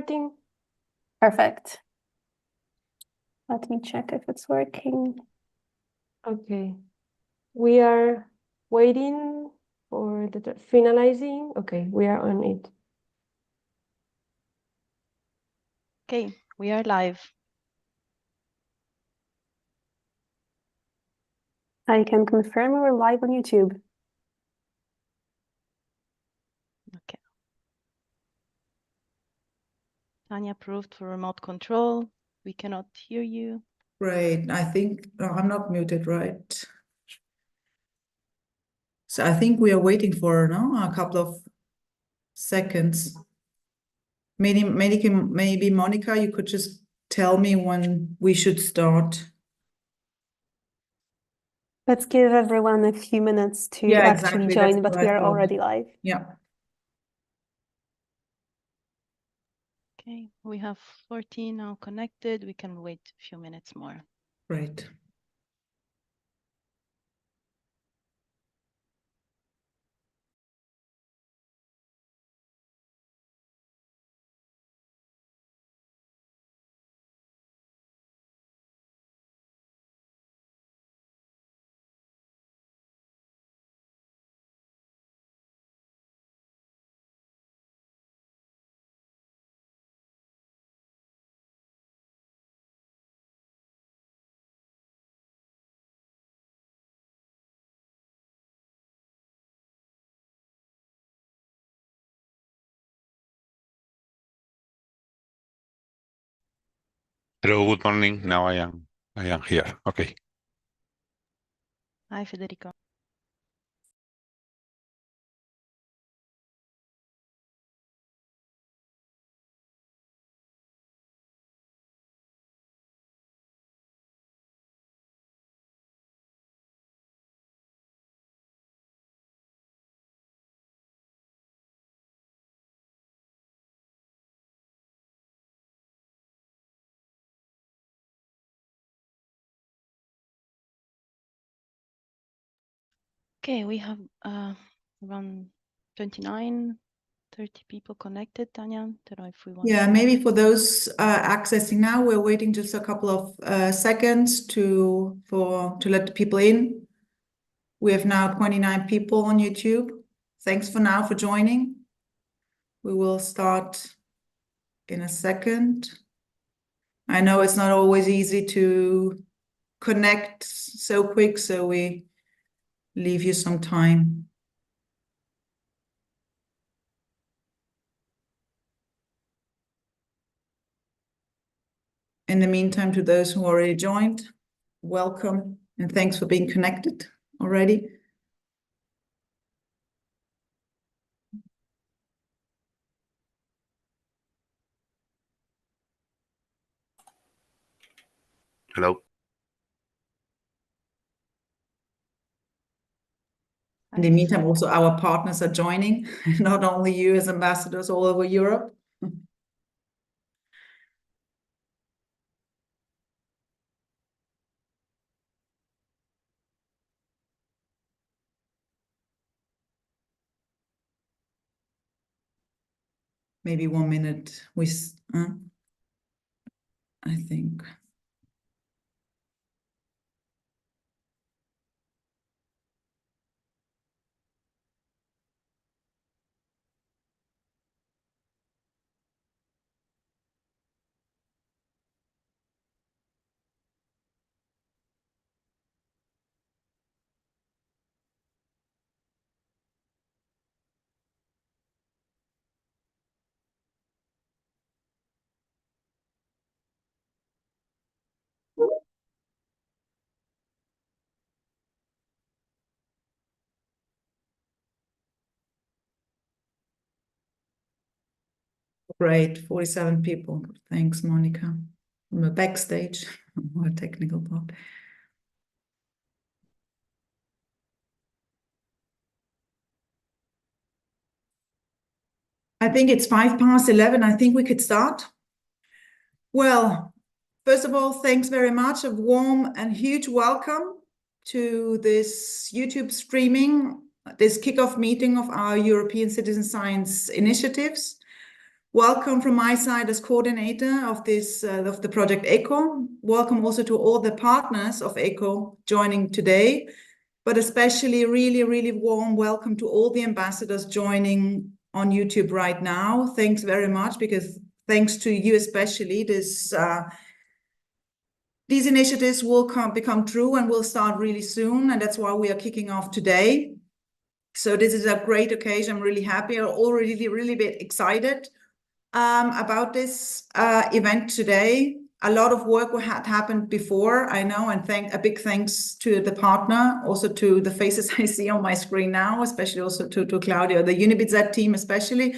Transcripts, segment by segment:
starting. Perfect. Let me check if it's working. Okay. We are waiting for the finalizing. Okay, we are on it. Okay, we are live. I can confirm we're live on YouTube. Okay. Tanya approved for remote control. We cannot hear you. Great. I think I'm not muted, right? So I think we are waiting for a couple of seconds. Maybe Monica, you could just tell me when we should start. Let's give everyone a few minutes to Yeah, actually exactly. join, That's but what we I are thought. already live. Yeah. Okay, we have 14 now connected. We can wait a few minutes more. Great. Hello, good morning. Now I am here. Okay. Hi, Federico. Okay, we have around 29, 30 people connected, Tanya. Don't know if we want Yeah, to... maybe for those accessing now, we're waiting just a couple of seconds to let the people in. We have now 29 people on YouTube. Thanks for now for joining. We will start in a second. I know it's not always easy to connect so quick, so we leave you some time. In the meantime, to those who already joined, welcome and thanks for being connected already. Hello. In the meantime, also our partners are joining, not only you as ambassadors all over Europe. Maybe 1 minute, I think. Great, 47 people. Thanks, Monica. From the backstage, more technical part. I think it's 11:05. I think we could start. Well, first of all, thanks very much. A warm and huge welcome to this YouTube streaming, this kickoff meeting of our European Citizen Science initiatives. welcome from my side as coordinator of this of the project ECHO. Welcome also to all the partners of ECHO joining today, but especially really warm welcome to all the ambassadors joining on YouTube right now. Thanks very much, because thanks to you especially, these initiatives will become true and will start really soon, and that's why we are kicking off today. So this is a great occasion. I'm really happy. I'm already really bit excited about this event today. A lot of work had happened before, I know, and a big thanks to the partner, also to the faces I see on my screen now, especially also to Claudia, the UniBIZ team especially,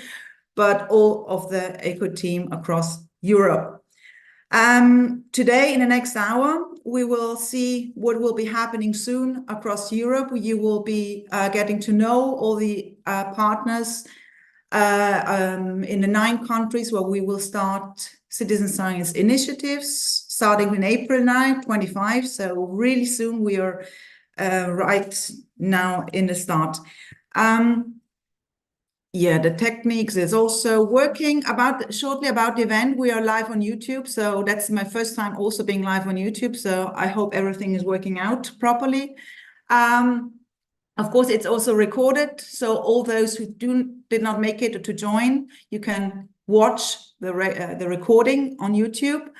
but all of the ECHO team across Europe. Today, in the next hour, we will see what will be happening soon across Europe. You will be getting to know all the partners in the 9 countries where we will start citizen science initiatives, starting in April 9, 25. So really soon, we are right now in the start. Yeah, the techniques is also working. Shortly about the event, we are live on YouTube. So that's my first time also being live on YouTube. So I hope everything is working out properly. Of course, it's also recorded. So all those who did not make it to join, you can watch the recording on YouTube.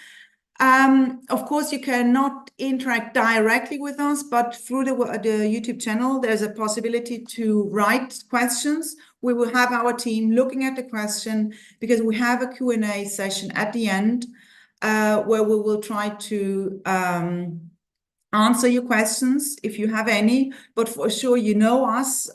Of course, you cannot interact directly with us, but through the YouTube channel, there's a possibility to write questions. We will have our team looking at the question, because we have a Q&A session at the end where we will try to answer your questions if you have any, but for sure you know us.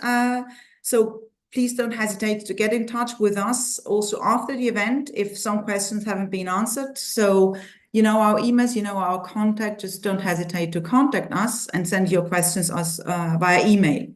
So please don't hesitate to get in touch with us also after the event if some questions haven't been answered. So you know our emails, you know our contact, just don't hesitate to contact us and send your questions us via email.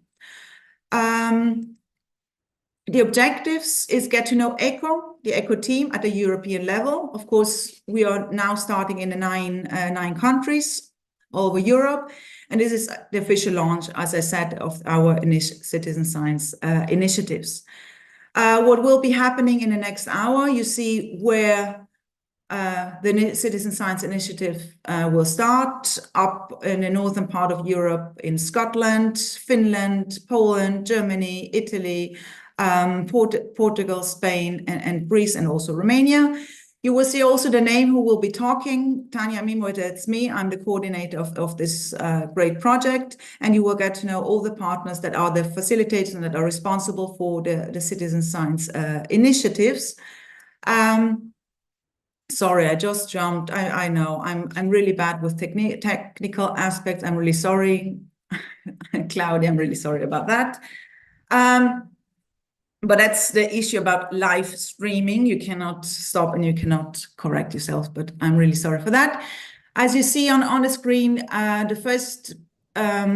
The objectives is get to know ECHO, the ECHO team at the European level. Of course, we are now starting in the nine countries all over Europe. And this is the official launch, as I said, of our citizen science initiatives. What will be happening in the next hour, you see where the Citizen Science Initiative will start up in the northern part of Europe, in Scotland, Finland, Poland, Germany, Italy, Portugal, Spain, and Greece, and also Romania. You will see also the name who will be talking, Tanya Mimo, that's me. I'm the coordinator of this great project, and you will get to know all the partners that are the facilitators and that are responsible for the citizen science initiatives. Sorry, I just jumped. I know I'm really bad with technical aspects. I'm really sorry, Claudia. I'm really sorry about that. But that's the issue about live streaming. You cannot stop and you cannot correct yourself. But I'm really sorry for that. As you see on the screen, the first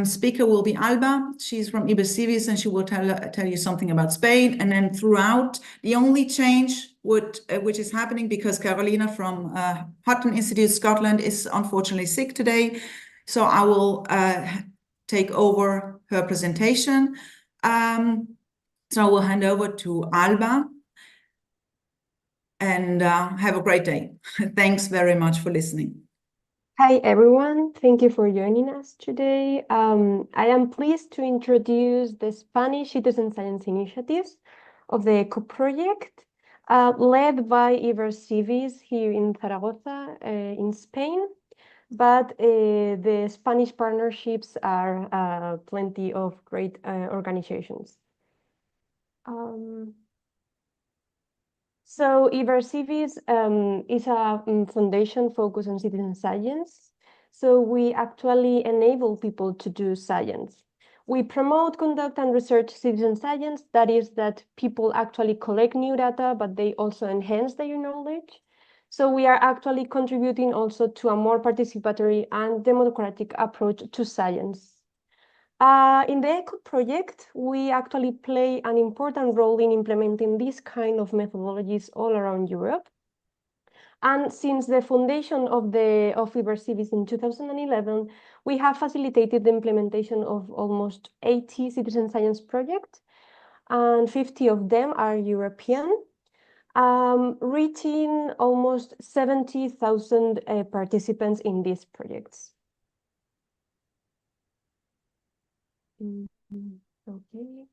speaker will be Alba. She's from Ibercivis, and she will tell you something about Spain. And then throughout, the only change which is happening, because Carolina from Hutton Institute Scotland is unfortunately sick today, so I will take over her presentation. So I will hand over to Alba, and have a great day. Thanks very much for listening. Hi, everyone. Thank you for joining us today. I am pleased to introduce the Spanish Citizen Science Initiatives of the ECHO project, led by Ibercivis here in Zaragoza, in Spain. But the Spanish partnerships are plenty of great organizations. So Ibercivis is a foundation focused on citizen science. So we actually enable people to do science. We promote, conduct, and research citizen science. That is, that people actually collect new data, but they also enhance their knowledge. So we are actually contributing also to a more participatory and democratic approach to science. In the ECHO project, we actually play an important role in implementing this kind of methodologies all around Europe. And since the foundation of Ibercivis in 2011, we have facilitated the implementation of almost 80 citizen science projects, and 50 of them are European. reaching almost 70,000 participants in these projects. Okay.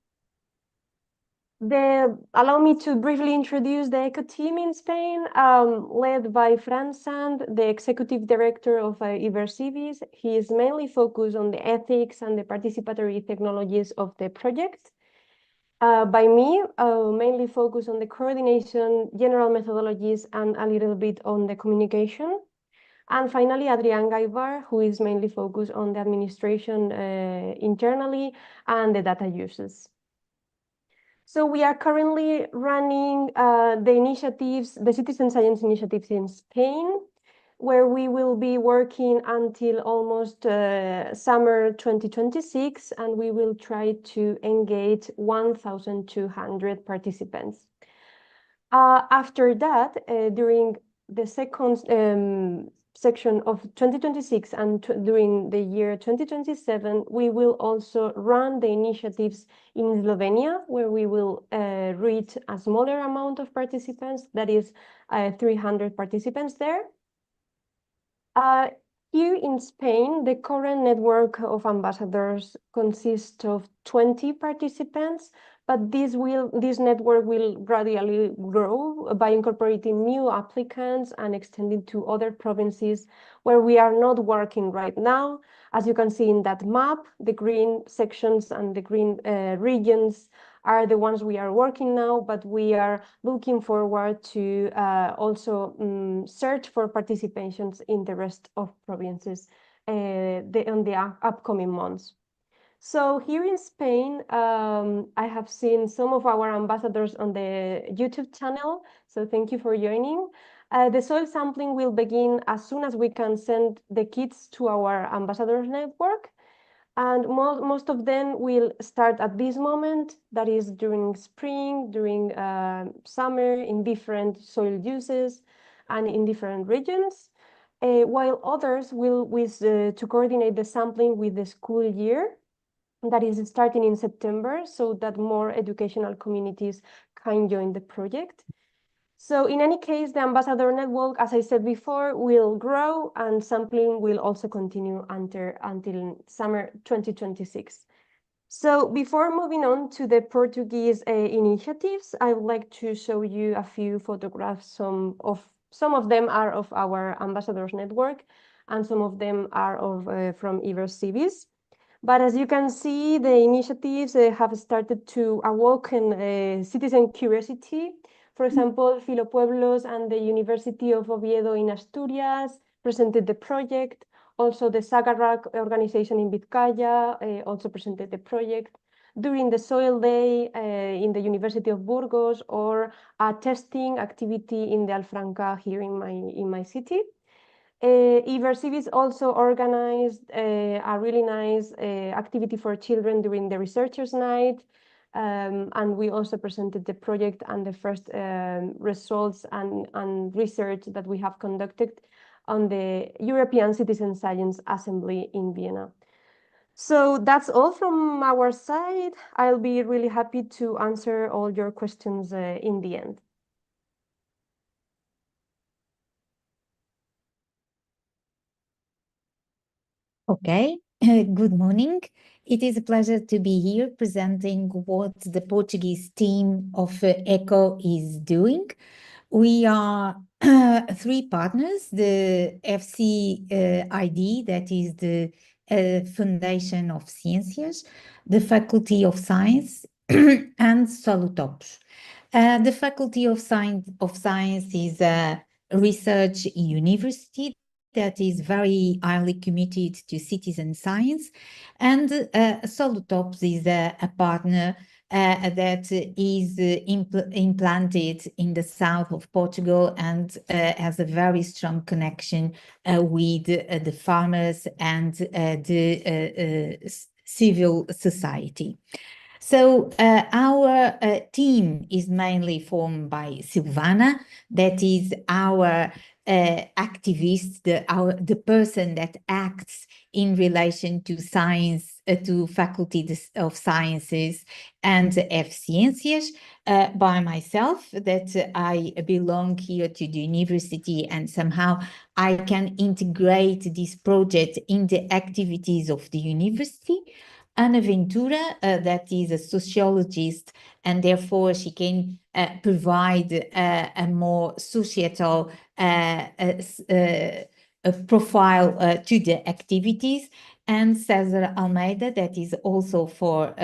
Allow me to briefly introduce the ECO team in Spain, led by Fran Sand, the executive director of Ibercivis. He is mainly focused on the ethics and the participatory technologies of the project. By me, mainly focused on the coordination, general methodologies, and a little bit on the communication. And finally, Adrián Gaivar, who is mainly focused on the administration internally and the data uses. So we are currently running the initiatives, the citizen science initiatives in Spain, where we will be working until almost summer 2026, and we will try to engage 1,200 participants. After that, during the second section of 2026 and during the year 2027, we will also run the initiatives in Slovenia, where we will reach a smaller amount of participants, that is 300 participants there. Here in Spain, the current network of ambassadors consists of 20 participants, but this network will gradually grow by incorporating new applicants and extending to other provinces where we are not working right now. As you can see in that map, the green sections and the green regions are the ones we are working now, but we are looking forward to also search for participations in the rest of provinces in the upcoming months. So here in Spain, I have seen some of our ambassadors on the YouTube channel, so thank you for joining. The soil sampling will begin as soon as we can send the kits to our ambassadors network. And most of them will start at this moment, that is during spring, during summer, in different soil uses and in different regions, while others will to coordinate the sampling with the school year, that is starting in September, so that more educational communities can join the project. So in any case, the ambassador network, as I said before, will grow and sampling will also continue until summer 2026. So before moving on to the Portuguese initiatives, I would like to show you a few photographs. Some of them are of our ambassadors network and some of them are from Ibercivis. But as you can see, the initiatives have started to awaken citizen curiosity. For example, Filopueblos and the University of Oviedo in Asturias presented the project. Also, the Zagarrak organization in Vizcaya also presented the project. During the Soil Day in the University of Burgos, or a testing activity in the Alfranca here in my city. Ibercivis also organized a really nice activity for children during the Researchers' Night. And we also presented the project and the first results and research that we have conducted on the European Citizen Science Assembly in Vienna. So that's all from our side. I'll be really happy to answer all your questions in the end. Okay, good morning. It is a pleasure to be here presenting what the Portuguese team of ECO is doing. We are three partners, the FCID, that is the Foundation of Ciências, the Faculty of Science, and Solutopos. The Faculty of Science is a research university that is very highly committed to citizen science, and Solutopos is a partner that is implanted in the south of Portugal and has a very strong connection with the farmers and the civil society. So our team is mainly formed by Silvana, that is our activist, the person that acts in relation to science, to Faculty of Sciences and F Ciências, by myself, that I belong here to the university, and somehow I can integrate this project in the activities of the university. Ana Ventura, that is a sociologist, and therefore she can provide a more societal a profile to the activities, and Cesar Almeida, that is also from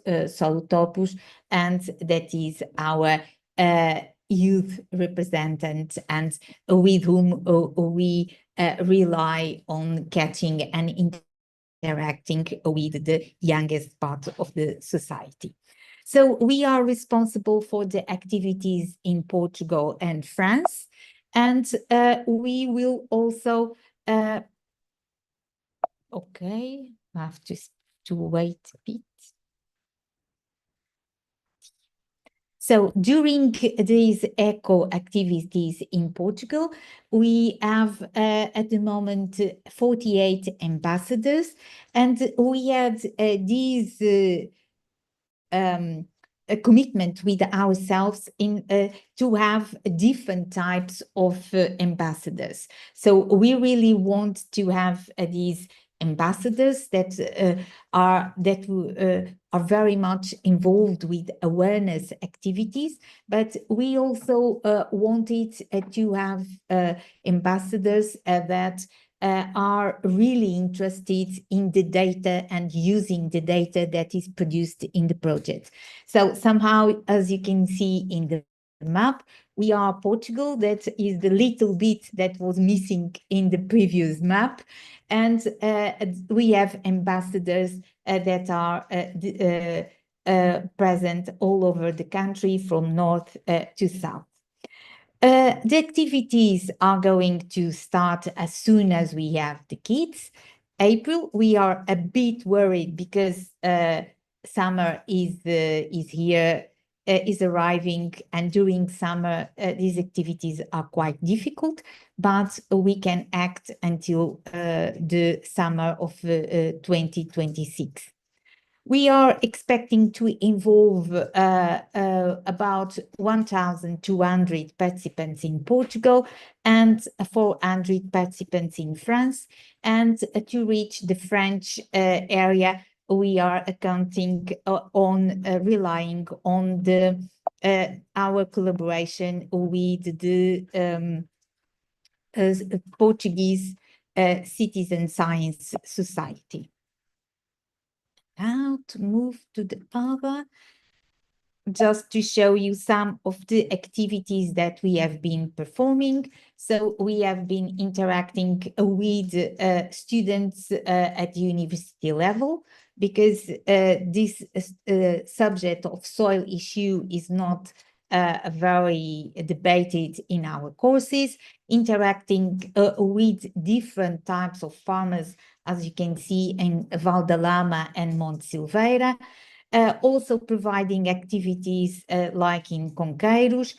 Solutopus, and that is our youth representative, and with whom we rely on catching and interacting with the youngest part of the society. So we are responsible for the activities in Portugal and France, and we will also, okay, I have to wait a bit. So during these eco activities in Portugal, we have at the moment 48 ambassadors, and we had a commitment with ourselves in to have different types of ambassadors. So we really want to have these ambassadors that are very much involved with awareness activities, but we also wanted to have ambassadors that are really interested in the data and using the data that is produced in the project. So somehow, as you can see in the map, we are Portugal. That is the little bit that was missing in the previous map. And we have ambassadors that are present all over the country from north to south. The activities are going to start as soon as we have the kids. April, we are a bit worried because summer is here, is arriving, and during summer these activities are quite difficult, but we can act until the summer of 2026. We are expecting to involve about 1,200 participants in Portugal and 400 participants in France. And to reach the French area, we are accounting on relying on our collaboration with the Portuguese Citizen Science Society. Now to move to the other, just to show you some of the activities that we have been performing. So we have been interacting with students at the university level, because this subject of soil issue is not very debated in our courses, interacting with different types of farmers, as you can see in Valdalama and Monte Silveira, also providing activities like in Conqueiros,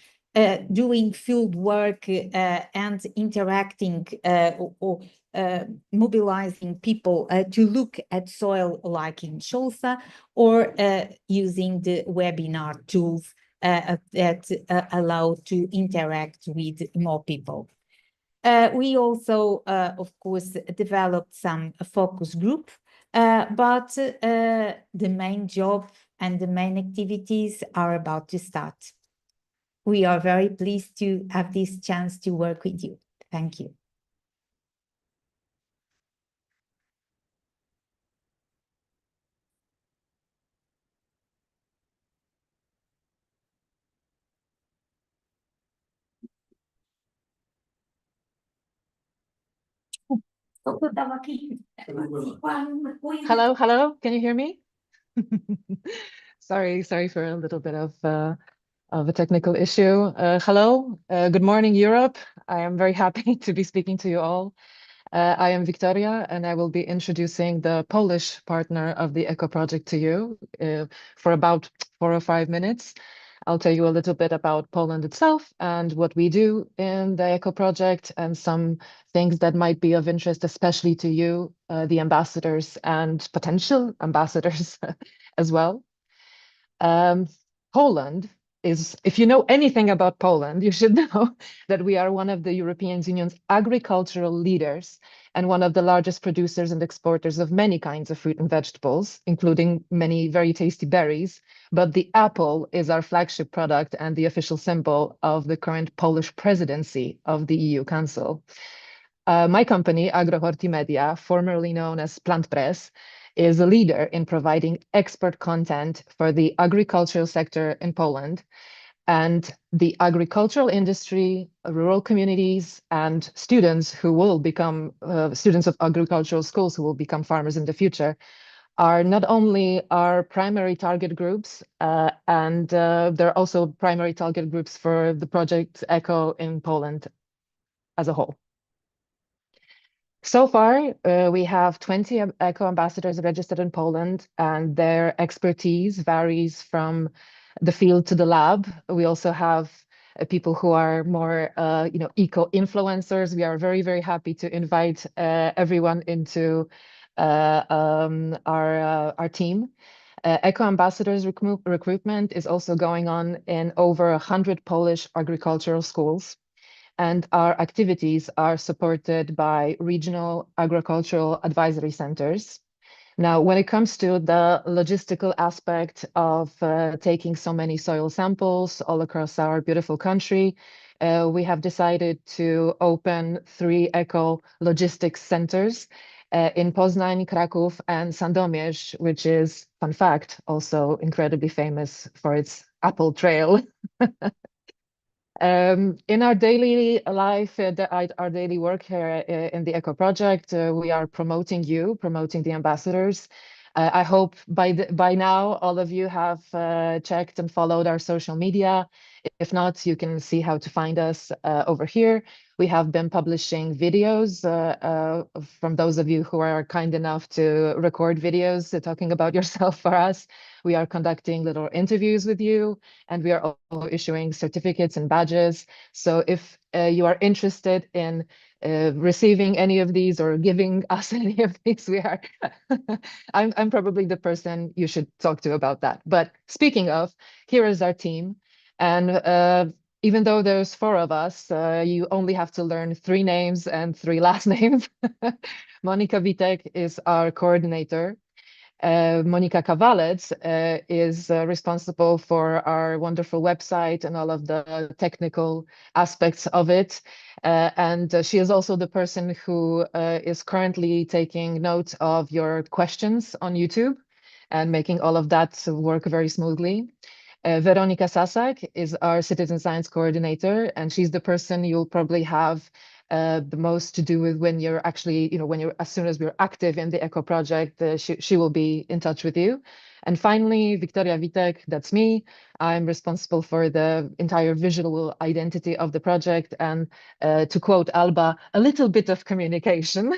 doing field work and interacting or mobilizing people to look at soil like in Xhosa, or using the webinar tools that allow to interact with more people. We also, of course, developed some focus group, but the main job and the main activities are about to start. We are very pleased to have this chance to work with you. Thank you. Hello, hello. Can you hear me? Sorry for a little bit of a technical issue. Hello, good morning, Europe. I am very happy to be speaking to you all. I am Victoria, and I will be introducing the Polish partner of the ECHO project to you for about 4 or 5 minutes. I'll tell you a little bit about Poland itself and what we do in the ECHO project and some things that might be of interest, especially to you, the ambassadors and potential ambassadors as well. Poland is, if you know anything about Poland, you should know that we are one of the European Union's agricultural leaders and one of the largest producers and exporters of many kinds of fruit and vegetables, including many very tasty berries. But the apple is our flagship product and the official symbol of the current Polish presidency of the EU Council. My company, Agrohortimedia, formerly known as PlantPress, is a leader in providing expert content for the agricultural sector in Poland. And the agricultural industry, rural communities, and students who will become students of agricultural schools who will become farmers in the future are not only our primary target groups, and they're also primary target groups for the project ECHO in Poland as a whole. So far, we have 20 ECHO ambassadors registered in Poland, and their expertise varies from the field to the lab. We also have people who are more, eco-influencers. We are very, very happy to invite everyone into our team. ECHO ambassadors recruitment is also going on in over 100 Polish agricultural schools. And our activities are supported by regional agricultural advisory centers. Now, when it comes to the logistical aspect of taking so many soil samples all across our beautiful country, we have decided to open 3 ECHO logistics centers in Poznań, Kraków, and Sandomierz, which is, fun fact, also incredibly famous for its apple trail. In our daily life, our daily work here in the ECHO project, we are promoting the ambassadors. I hope by now all of you have checked and followed our social media. If not, you can see how to find us over here. We have been publishing videos from those of you who are kind enough to record videos talking about yourself for us. We are conducting little interviews with you, and we are also issuing certificates and badges. So if you are interested in receiving any of these or giving us any of these, we are I'm probably the person you should talk to about that. But speaking of, here is our team. And even though there's 4 of us, you only have to learn 3 names and 3 last names. Monika Witek is our coordinator. Monika Kawalec is responsible for our wonderful website and all of the technical aspects of it. And she is also the person who is currently taking note of your questions on YouTube and making all of that work very smoothly. Weronika Sasak is our citizen science coordinator, and she's the person you'll probably have the most to do with when you're actually, as soon as we're active in the ECHO project, she will be in touch with you. And finally, Victoria Witek, that's me. I'm responsible for the entire visual identity of the project and, to quote Alba, a little bit of communication.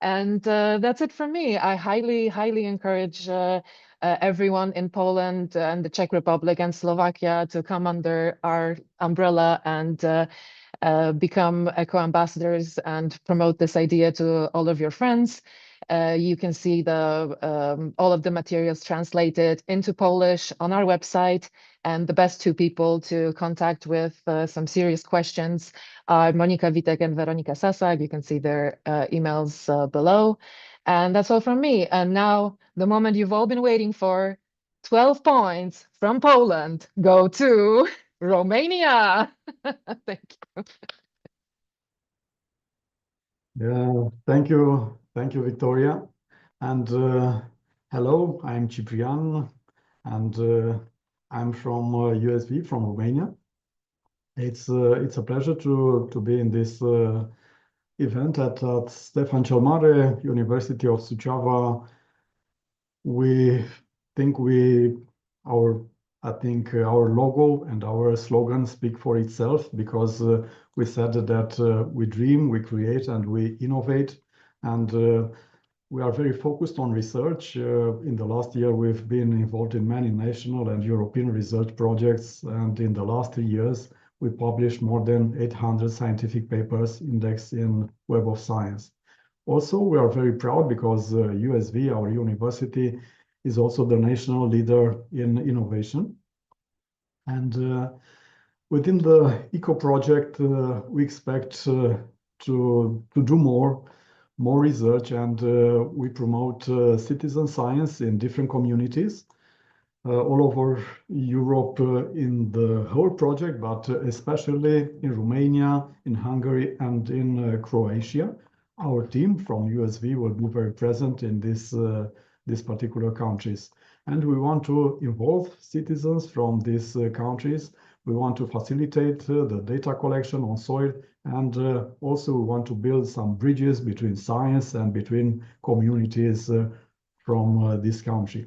And that's it from me. I highly, highly encourage everyone in Poland and the Czech Republic and Slovakia to come under our umbrella and become ECHO ambassadors and promote this idea to all of your friends. You can see all of the materials translated into Polish on our website, and the best 2 people to contact with some serious questions are Monika Witek and Weronika Sasak. You can see their emails below. And that's all from me. And now, the moment you've all been waiting for, 12 points from Poland go to Romania. Thank you. Yeah, thank you, Victoria. And hello, I'm Ciprian, and I'm from USV, from Romania. It's a pleasure to be in this event at Stefan cel Mare, University of Suceava. We think I think our logo and our slogan speak for itself, because we said that we dream, we create, and we innovate. And we are very focused on research. In the last year, we've been involved in many national and European research projects. And in the last 3 years, we published more than 800 scientific papers indexed in Web of Science. Also, we are very proud because USV, our university, is also the national leader in innovation. And within the ECO project, we expect to do more research, and we promote citizen science in different communities all over Europe in the whole project, but especially in Romania, in Hungary, and in Croatia. Our team from USV will be very present in these particular countries. And we want to involve citizens from these countries. We want to facilitate the data collection on soil, and also we want to build some bridges between science and between communities from this country.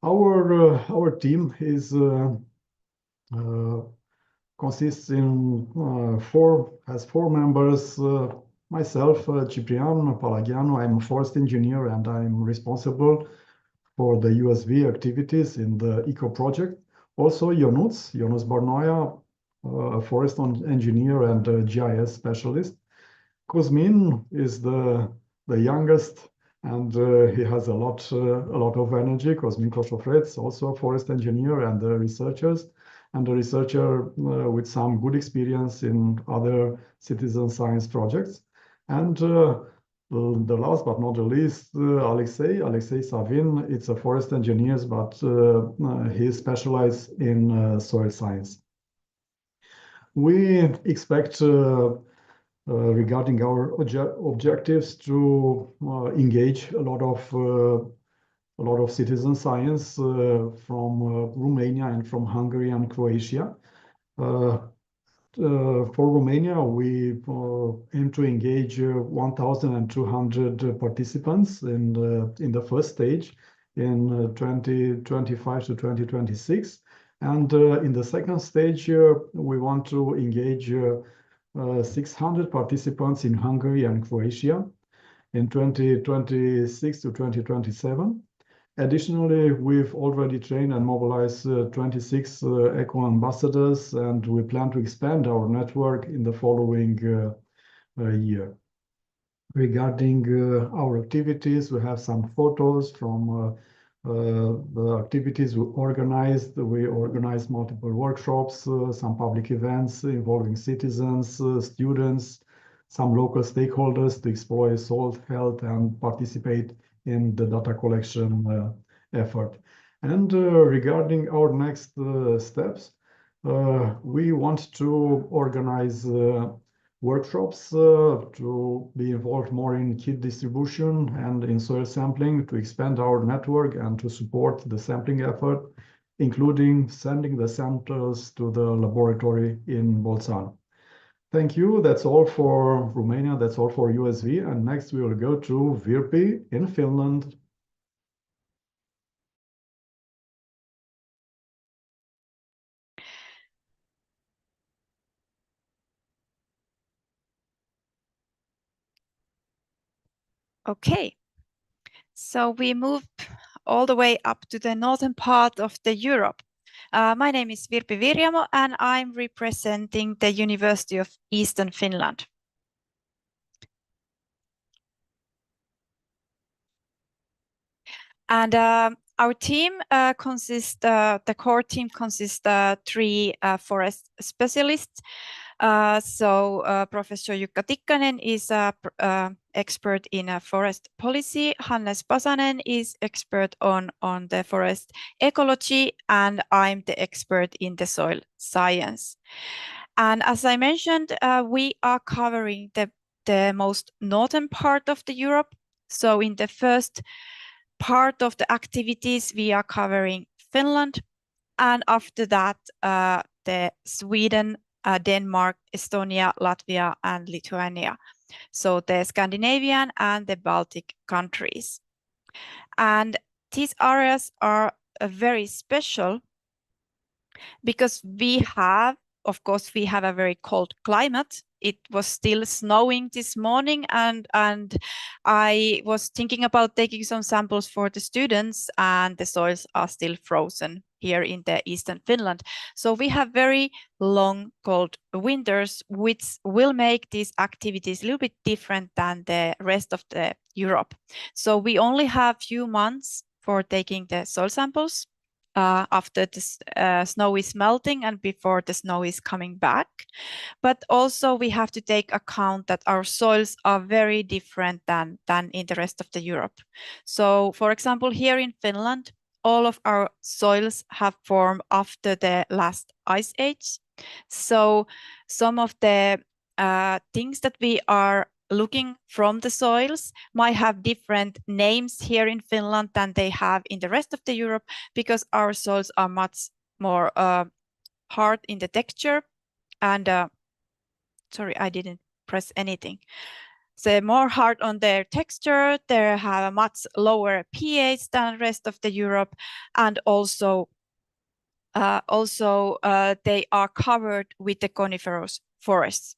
Our team is consists in has four members. Myself, Ciprian Palagiano, I'm a forest engineer, and I'm responsible for the USV activities in the ECO project. Also, Ionuț Barnoia, a forest engineer and a GIS specialist. Cosmin is the youngest, and he has a lot of energy. Cosmin Coșofreț, also a forest engineer and a researcher with some good experience in other citizen science projects. And the last but not the least, Alexei Savin. It's a forest engineer, but he is specialized in soil science. We expect regarding our objectives to engage a lot of citizen science from Romania and from Hungary and Croatia. For Romania, we aim to engage 1,200 participants in the first stage in 2025 to 2026. And in the second stage, we want to engage 600 participants in Hungary and Croatia in 2026 to 2027. Additionally, we've already trained and mobilized 26 ECO ambassadors, and we plan to expand our network in the following year. Regarding our activities, we have some photos from the activities we organized. We organized multiple workshops, some public events involving citizens, students, some local stakeholders to explore soil health and participate in the data collection effort. And regarding our next steps, we want to organize workshops to be involved more in kit distribution and in soil sampling, to expand our network and to support the sampling effort, including sending the samples to the laboratory in Bolzano. Thank you. That's all for Romania. That's all for USV. And next we will go to Virpi in Finland. Okay, so we move all the way up to the northern part of the Europe. My name is Virpi Virjamo, and I'm representing the University of Eastern Finland. And our team consists, the core team consists 3 forest specialists. Professor Jukka Tikkanen is an expert in forest policy. Hannes Pasanen is expert on the forest ecology, and I'm the expert in the soil science. And as I mentioned, we are covering the most northern part of the Europe. So in the first part of the activities, we are covering Finland, and after that, the Sweden, Denmark, Estonia, Latvia, and Lithuania. So the Scandinavian and the Baltic countries. And these areas are very special because we have, of course, we have a very cold climate. It was still snowing this morning, and I was thinking about taking some samples for the students, and the soils are still frozen here in the eastern Finland. So we have very long cold winters, which will make these activities a little bit different than the rest of the Europe. So we only have few months for taking the soil samples after the snow is melting and before the snow is coming back. But also we have to take account that our soils are very different than in the rest of the Europe. So for example, here in Finland, all of our soils have formed after the last ice age. So some of the things that we are looking from the soils might have different names here in Finland than they have in the rest of the Europe, because our soils are much more hard in the texture. And sorry, I didn't press anything. So more hard on their texture, they have a much lower pH than the rest of the Europe, and also they are covered with the coniferous forests.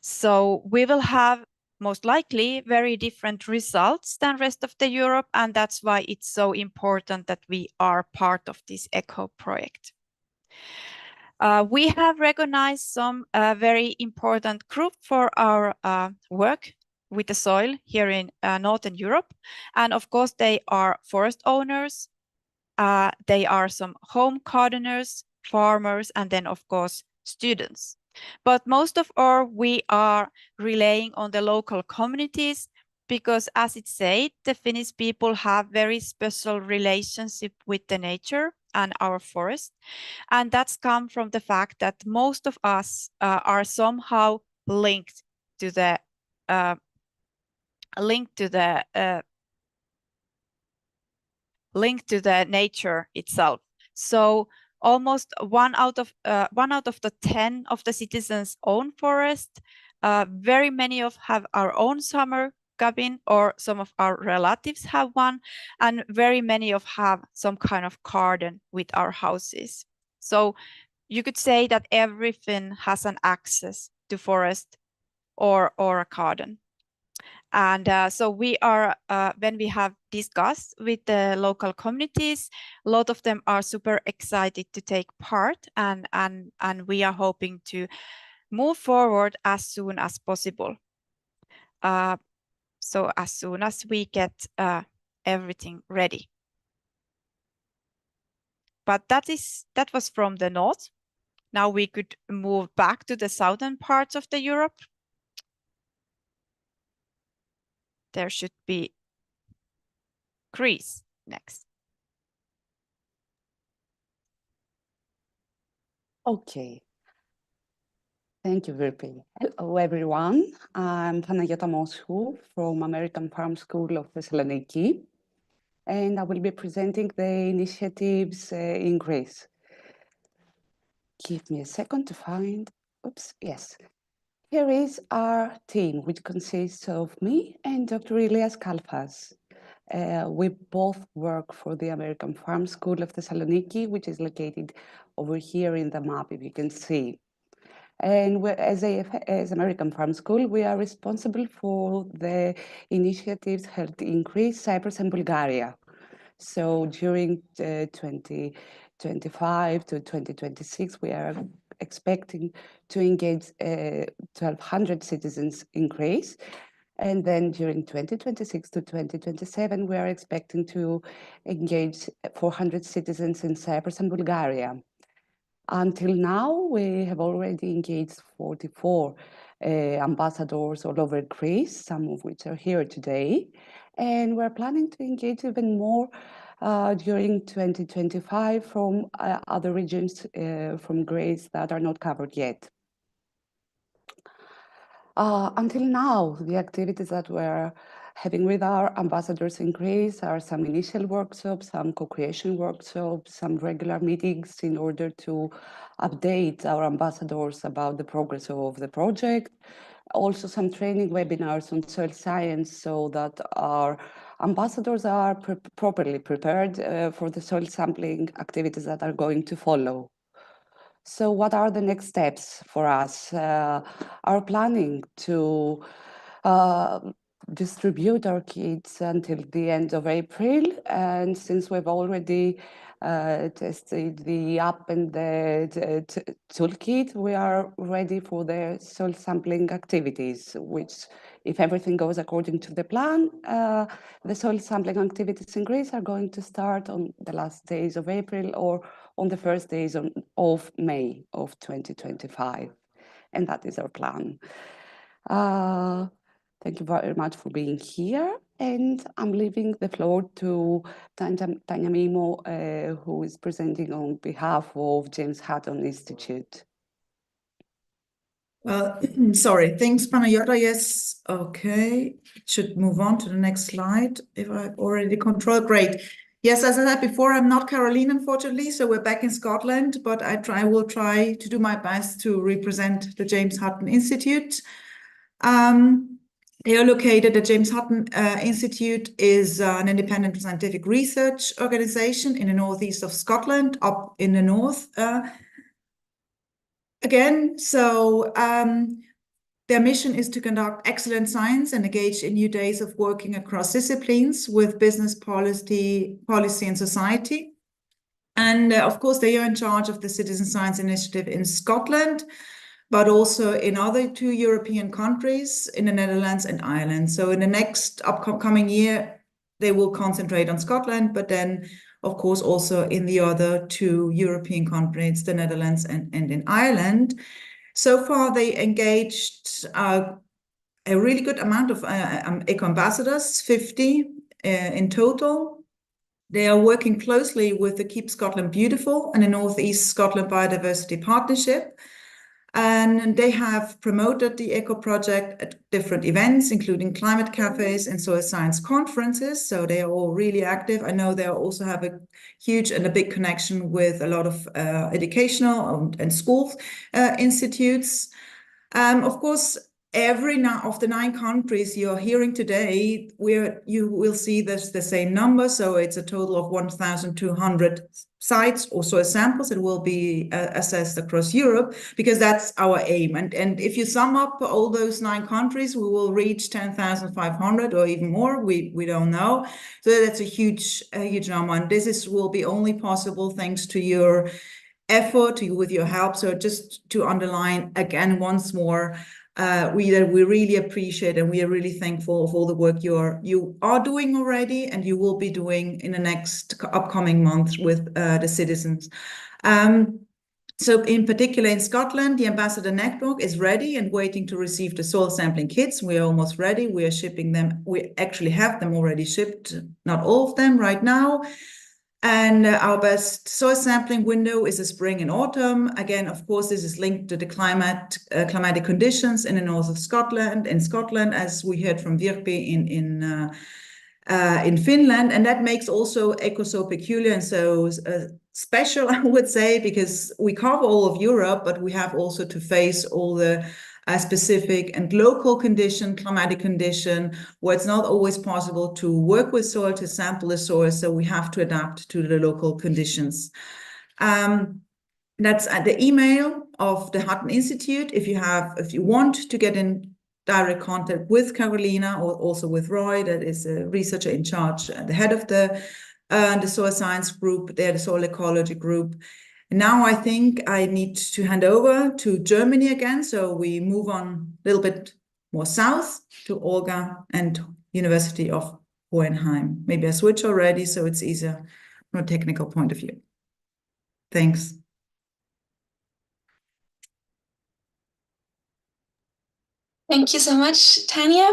So we will have most likely very different results than rest of the Europe, and that's why it's so important that we are part of this ECHO project. We have recognized some very important group for our work with the soil here in Northern Europe. And of course, they are forest owners, they are some home gardeners, farmers, and then of course, students. But most of all, we are relying on the local communities, because as it said, the Finnish people have very special relationship with the nature and our forest. And that's come from the fact that most of us are somehow linked to the nature itself. So almost one out of the 10 of the citizens own forest. Very many have our own summer cabin, or some of our relatives have one, and very many have some kind of garden with our houses. So you could say that every Finn has an access to forest or a garden. And so we are, when we have discussed with the local communities, a lot of them are super excited to take part, and we are hoping to move forward as soon as possible. So as soon as we get everything ready. But that was from the north. Now we could move back to the southern parts of the Europe. There should be Greece next. Okay. Thank you, Virpi. Hello, everyone. I'm Panagiotta Mosou from American Farm School of Thessaloniki, and I will be presenting the initiatives in Greece. Give me a second to find, oops, yes. Here is our team, which consists of me and Dr. Ilias Kalfas. We both work for the American Farm School of Thessaloniki, which is located over here in the map, if you can see. And as American Farm School, we are responsible for the initiatives held in Greece, Cyprus, and Bulgaria. So during 2025 to 2026, we are expecting to engage 1,200 citizens in Greece. And then during 2026 to 2027, we are expecting to engage 400 citizens in Cyprus and Bulgaria. Until now, we have already engaged 44 ambassadors all over Greece, some of which are here today. And we're planning to engage even more during 2025 from other regions from Greece that are not covered yet. Until now, the activities that we're having with our ambassadors in Greece are some initial workshops, some co-creation workshops, some regular meetings in order to update our ambassadors about the progress of the project. Also some training webinars on soil science so that our ambassadors are properly prepared for the soil sampling activities that are going to follow. So what are the next steps for us? Our planning to distribute our kits until the end of April. And since we've already tested the app and the toolkit, we are ready for the soil sampling activities, which, if everything goes according to the plan, the soil sampling activities in Greece are going to start on the last days of April or on the first days of May of 2025. And that is our plan. Thank you very much for being here. And I'm leaving the floor to Tanya Mimo, who is presenting on behalf of James Hutton Institute. Sorry, thanks, Panayota. Yes, okay. Should move on to the next slide if I've already controlled. Great. Yes, as I said before, I'm not Caroline, unfortunately, so we're back in Scotland, but I will try to do my best to represent the James Hutton Institute. They are located. The James Hutton Institute is an independent scientific research organization in the northeast of Scotland, up in the north. Again, so their mission is to conduct excellent science and engage in new days of working across disciplines with business, policy, and society. And of course, they are in charge of the Citizen Science Initiative in Scotland, but also in other 2 European countries, in the Netherlands and Ireland. So in the next upcoming year, they will concentrate on Scotland, but then, of course, also in the other 2 European countries, the Netherlands and in Ireland. So far, they engaged a really good amount of eco-ambassadors, 50 in total. They are working closely with the Keep Scotland Beautiful and the North East Scotland Biodiversity Partnership. And they have promoted the Eco Project at different events, including climate cafes and soil science conferences. So they are all really active. I know they also have a huge and a big connection with a lot of educational and schools institutes. Of course, every of the 9 countries you're hearing today, you will see this the same number. So it's a total of 1,200 sites or soil samples that will be assessed across Europe, because that's our aim. And if you sum up all those 9 countries, we will reach 10,500 or even more. We don't know. So that's a huge number. And this will be only possible thanks to your effort, with your help. So just to underline again once more, we really appreciate and we are really thankful for all the work you are doing already and you will be doing in the next upcoming months with the citizens. So in particular in Scotland, the Ambassador Network is ready and waiting to receive the soil sampling kits. We are almost ready. We are shipping them. We actually have them already shipped, not all of them right now. And our best soil sampling window is the spring and autumn. Again, of course, this is linked to the climatic conditions in the north of Scotland, as we heard from Virpi in Finland. And that makes also Eco so peculiar and so special, I would say, because we cover all of Europe, but we have also to face all the specific and local climatic condition, where it's not always possible to work with soil, to sample the soil, so we have to adapt to the local conditions. That's at the email of the Hutton Institute. If you want to get in direct contact with Carolina or also with Roy, that is a researcher in charge, the head of the soil science group, they're the soil ecology group. Now I think I need to hand over to Germany again. So we move on a little bit more south to Olga and University of Hohenheim. Maybe I switch already so it's easier from a technical point of view. Thanks. Thank you so much, Tanya.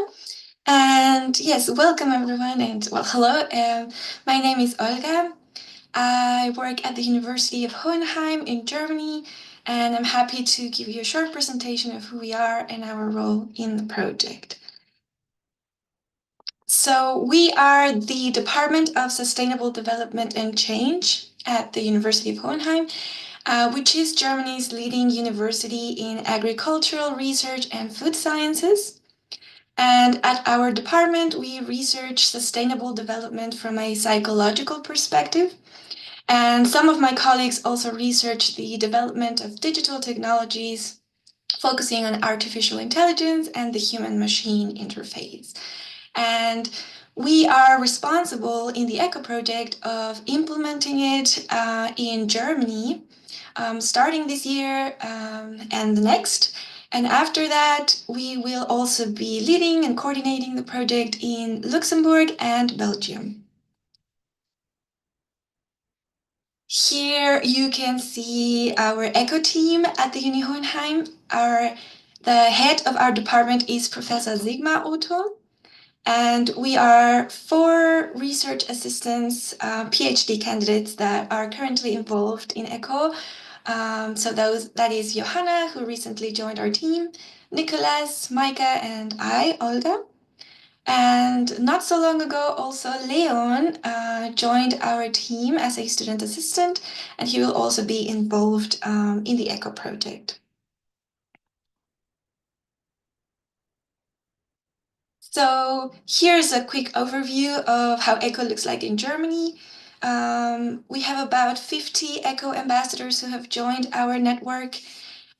And yes, welcome everyone. And well, hello. My name is Olga. I work at the University of Hohenheim in Germany, and I'm happy to give you a short presentation of who we are and our role in the project. So we are the Department of Sustainable Development and Change at the University of Hohenheim, which is Germany's leading university in agricultural research and food sciences. And at our department, we research sustainable development from a psychological perspective. And some of my colleagues also research the development of digital technologies, focusing on artificial intelligence and the human-machine interface. And we are responsible in the ECHO project of implementing it in Germany, starting this year and the next. And after that, we will also be leading and coordinating the project in Luxembourg and Belgium. Here you can see our ECHO team at the Uni Hohenheim. The head of our department is Professor Sigmar Otto, and we are 4 research assistants, PhD candidates that are currently involved in ECHO. That is Johanna, who recently joined our team, Nicholas, Micah, and I, Olga. And not so long ago, also Leon joined our team as a student assistant, and he will also be involved in the ECHO project. So here's a quick overview of how ECHO looks like in Germany. We have about 50 ECHO ambassadors who have joined our network.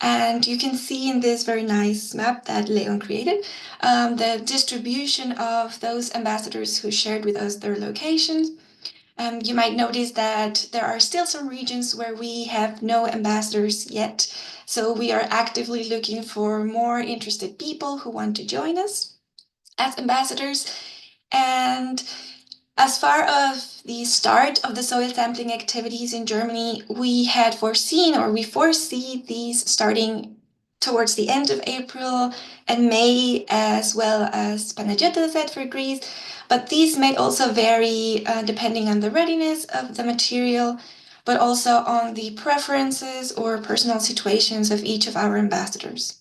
And you can see in this very nice map that Leon created, the distribution of those ambassadors who shared with us their locations. You might notice that there are still some regions where we have no ambassadors yet. So we are actively looking for more interested people who want to join us as ambassadors. And as far as the start of the soil sampling activities in Germany, we foresee these starting towards the end of April and May, as well as Panagiotta said for Greece. But these may also vary depending on the readiness of the material, but also on the preferences or personal situations of each of our ambassadors.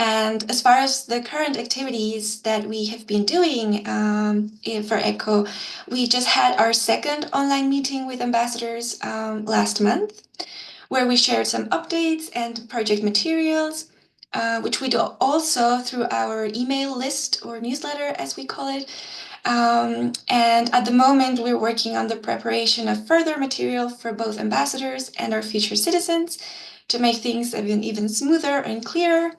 And as far as the current activities that we have been doing for ECHO, we just had our second online meeting with ambassadors last month, where we shared some updates and project materials, which we do also through our email list or newsletter, as we call it. And at the moment, we're working on the preparation of further material for both ambassadors and our future citizens to make things even smoother and clearer.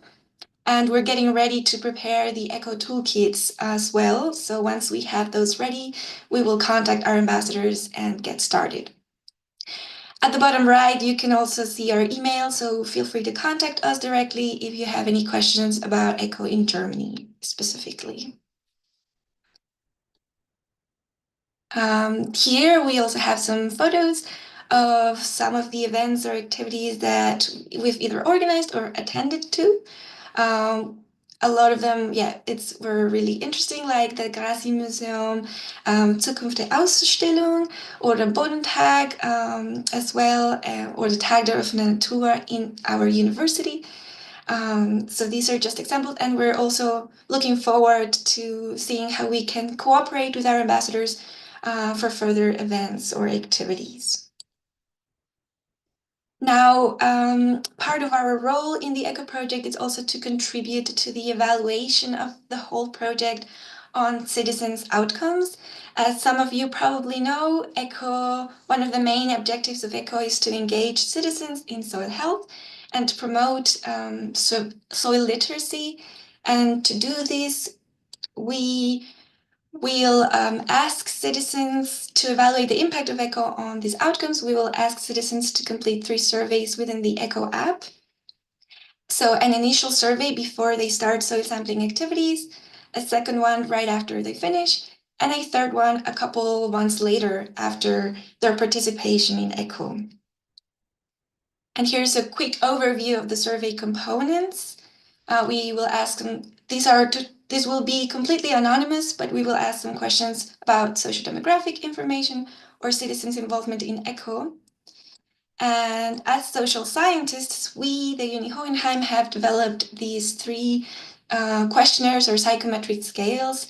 And we're getting ready to prepare the ECHO toolkits as well. So once we have those ready, we will contact our ambassadors and get started. At the bottom right, you can also see our email, so feel free to contact us directly if you have any questions about ECHO in Germany specifically. Here we also have some photos of some of the events or activities that we've either organized or attended to. A lot of them, were really interesting, like the Grassi Museum, Zukunft der Ausstellung, or the Bodentag as well, or the Tag der offenen Natur in our university. So these are just examples, and we're also looking forward to seeing how we can cooperate with our ambassadors for further events or activities. Now, part of our role in the ECHO project is also to contribute to the evaluation of the whole project on citizens' outcomes. As some of you probably know, ECHO, one of the main objectives of ECHO is to engage citizens in soil health and to promote soil literacy. And to do this, we will ask citizens to evaluate the impact of ECHO on these outcomes. We will ask citizens to complete 3 surveys within the ECHO app. So an initial survey before they start soil sampling activities, a second one right after they finish, and a third one a couple months later after their participation in ECHO. And here's a quick overview of the survey components. We will ask them, this will be completely anonymous, but we will ask some questions about socio-demographic information or citizens' involvement in ECHO. And as social scientists, we, the Uni Hohenheim, have developed these 3 questionnaires or psychometric scales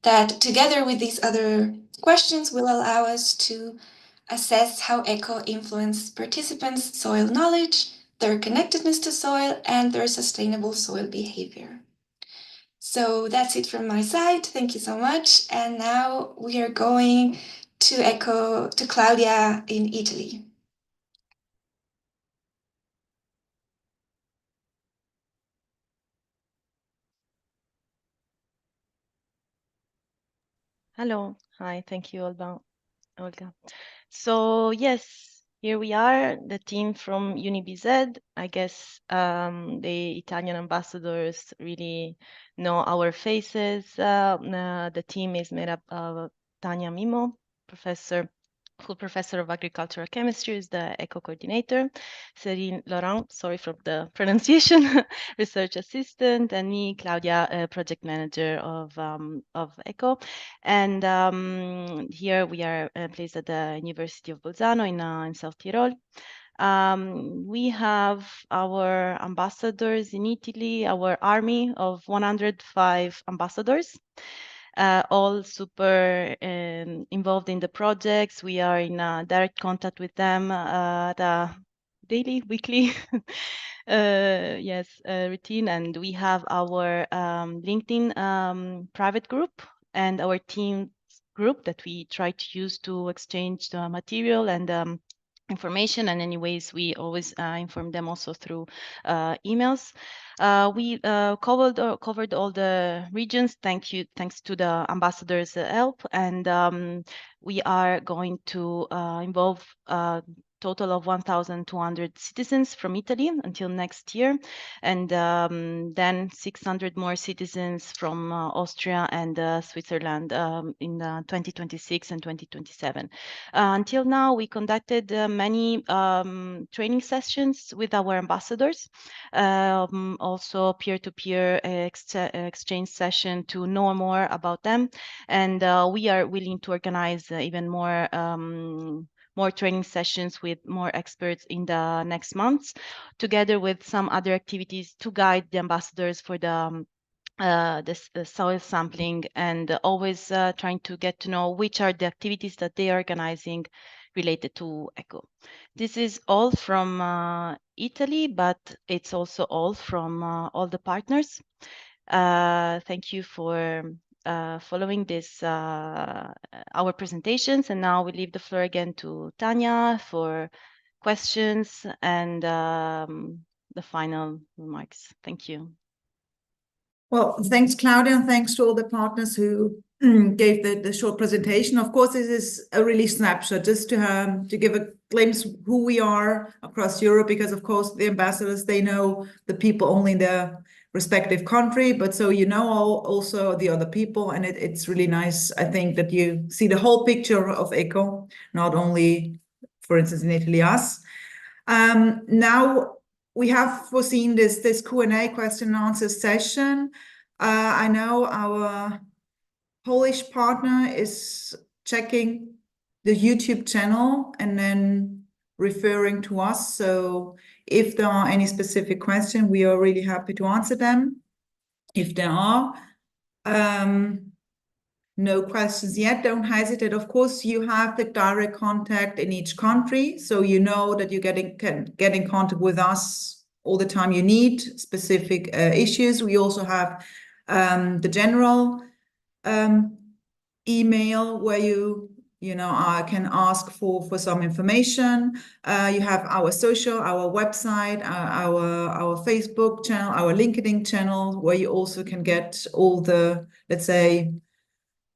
that, together with these other questions, will allow us to assess how ECHO influenced participants' soil knowledge, their connectedness to soil, and their sustainable soil behavior. So that's it from my side. Thank you so much. And now we are going to Claudia in Italy. Hello. Hi. Thank you, Olga. So yes, here we are, the team from UniBZ. I guess the Italian ambassadors really know our faces. The team is made up of Tania Mimo, full professor of agricultural chemistry, is the ECO coordinator. Céline Laurent, sorry for the pronunciation, research assistant, and me, Claudia, project manager of ECO. And here we are placed at the University of Bolzano in South Tyrol. We have our ambassadors in Italy, our army of 105 ambassadors, all super involved in the projects. We are in direct contact with them the daily, weekly routine, and we have our LinkedIn private group and our team group that we try to use to exchange the material and information, and anyways we always inform them also through emails. We covered all the regions thanks to the ambassadors' help, and we are going to involve total of 1,200 citizens from Italy until next year, and then 600 more citizens from Austria and Switzerland in 2026 and 2027. Until now, we conducted many training sessions with our ambassadors, also peer-to-peer exchange session to know more about them, and we are willing to organize even more training sessions with more experts in the next months, together with some other activities to guide the ambassadors for the soil sampling, and always trying to get to know which are the activities that they are organizing related to ECO. This is all from Italy, but it's also all from all the partners. Thank you for following this our presentations, and now we leave the floor again to Tania for questions and the final remarks. Thank you. Well, thanks, Claudia, and thanks to all the partners who gave the short presentation. Of course, this is a really snapshot, just to give a glimpse who we are across Europe, because of course the ambassadors, they know the people only in their respective country, but so you know also the other people, and it's really nice, I think, that you see the whole picture of ECO, not only, for instance, in Italy, us. Now we have foreseen this Q&A, question and answer session. I know our Polish partner is checking the YouTube channel and then referring to us. So if there are any specific questions, we are really happy to answer them. If there are no questions yet, don't hesitate. Of course, you have the direct contact in each country, so you know that you can get in contact with us all the time you need specific issues. We also have the general email where you can ask for some information. You have our social, our website, our Facebook channel, our LinkedIn channel, where you also can get all the, let's say,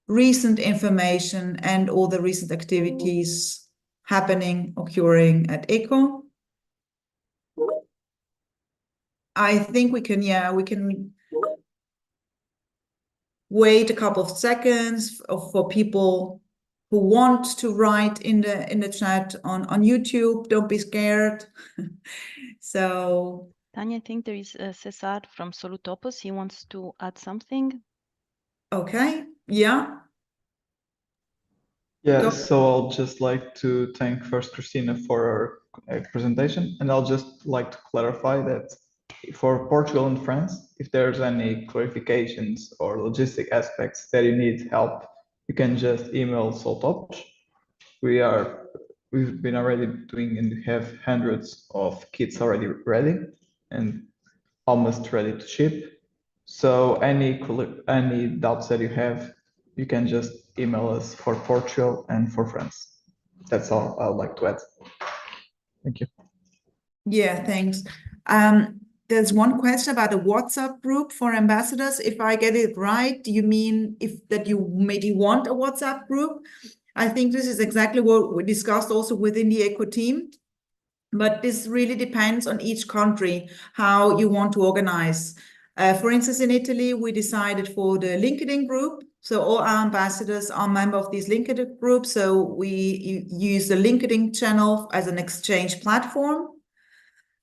recent information and all the recent activities occurring at ECO. I think we can wait a couple of seconds for people who want to write in the chat on YouTube. Don't be scared. So Tania, I think there is Cesar from Solutopos. He wants to add something. Okay, yeah. Yeah, Go. so I'll just like to thank first Christina for her presentation, and I'll just like to clarify that for Portugal and France, if there's any clarifications or logistic aspects that you need help, you can just email Soltopos. We've been already doing and have hundreds of kits already ready and almost ready to ship. So any doubts that you have, you can just email us for Portugal and for France. That's all I would like to add. Thank you. Yeah, thanks. There's one question about a WhatsApp group for ambassadors. If I get it right, do you mean that you maybe want a WhatsApp group? I think this is exactly what we discussed also within the ECHO team. But this really depends on each country, how you want to organize. For instance, in Italy, we decided for the LinkedIn group. So all our ambassadors are members of these LinkedIn groups. So we use the LinkedIn channel as an exchange platform.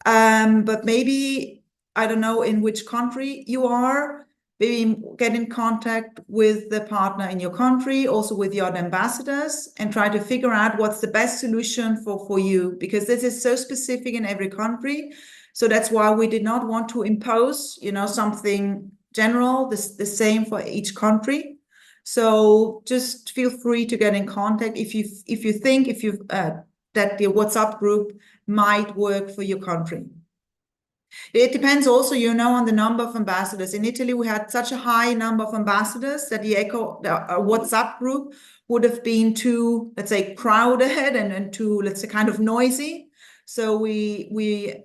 But maybe, I don't know in which country you are, maybe get in contact with the partner in your country, also with the other ambassadors, and try to figure out what's the best solution for you, because this is so specific in every country. So that's why we did not want to impose, something general, the same for each country. So just feel free to get in contact if you think that the WhatsApp group might work for your country. It depends also, on the number of ambassadors. In Italy, we had such a high number of ambassadors that the WhatsApp group would have been too, let's say, crowded and too, let's say, kind of noisy. So we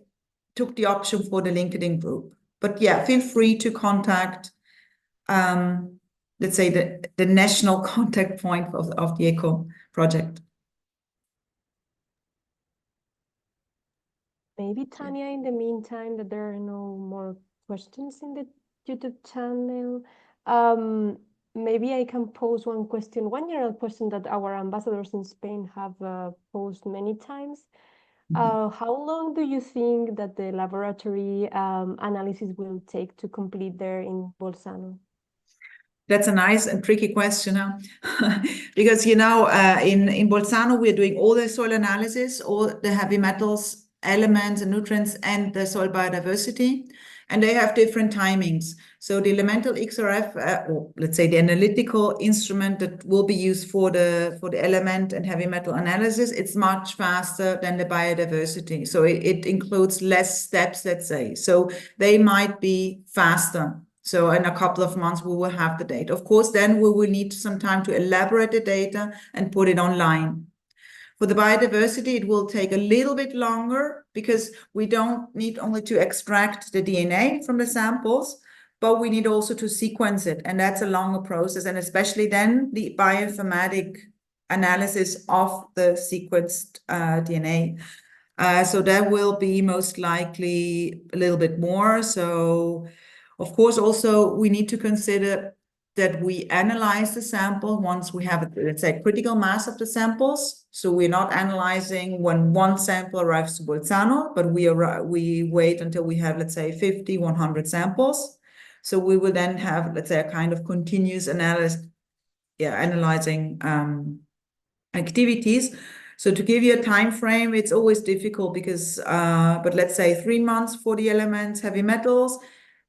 took the option for the LinkedIn group. But yeah, feel free to contact, let's say, the national contact point of the ECHO project. Maybe, Tanya, in the meantime, that there are no more questions in the YouTube channel. Maybe I can pose one question, one general question that our ambassadors in Spain have posed many times. How long do you think that the laboratory analysis will take to complete there in Bolzano? That's a nice and tricky question, huh? Because, in Bolzano, we're doing all the soil analysis, all the heavy metals, elements and nutrients, and the soil biodiversity, and they have different timings. So the elemental XRF, or let's say the analytical instrument that will be used for the element and heavy metal analysis, it's much faster than the biodiversity. So it includes less steps, let's say. So they might be faster. So in a couple of months, we will have the data. Of course, then we will need some time to elaborate the data and put it online. For the biodiversity, it will take a little bit longer because we don't need only to extract the DNA from the samples, but we need also to sequence it. And that's a longer process. And especially then the bioinformatic analysis of the sequenced DNA. So that will be most likely a little bit more. So, of course, also we need to consider that we analyze the sample once we have, let's say, critical mass of the samples. So we're not analyzing when one sample arrives to Bolzano, but we wait until we have, let's say, 50, 100 samples. So we will then have, let's say, a kind of continuous analyzing activities. So to give you a time frame, it's always difficult because, but let's say 3 months for the elements, heavy metals,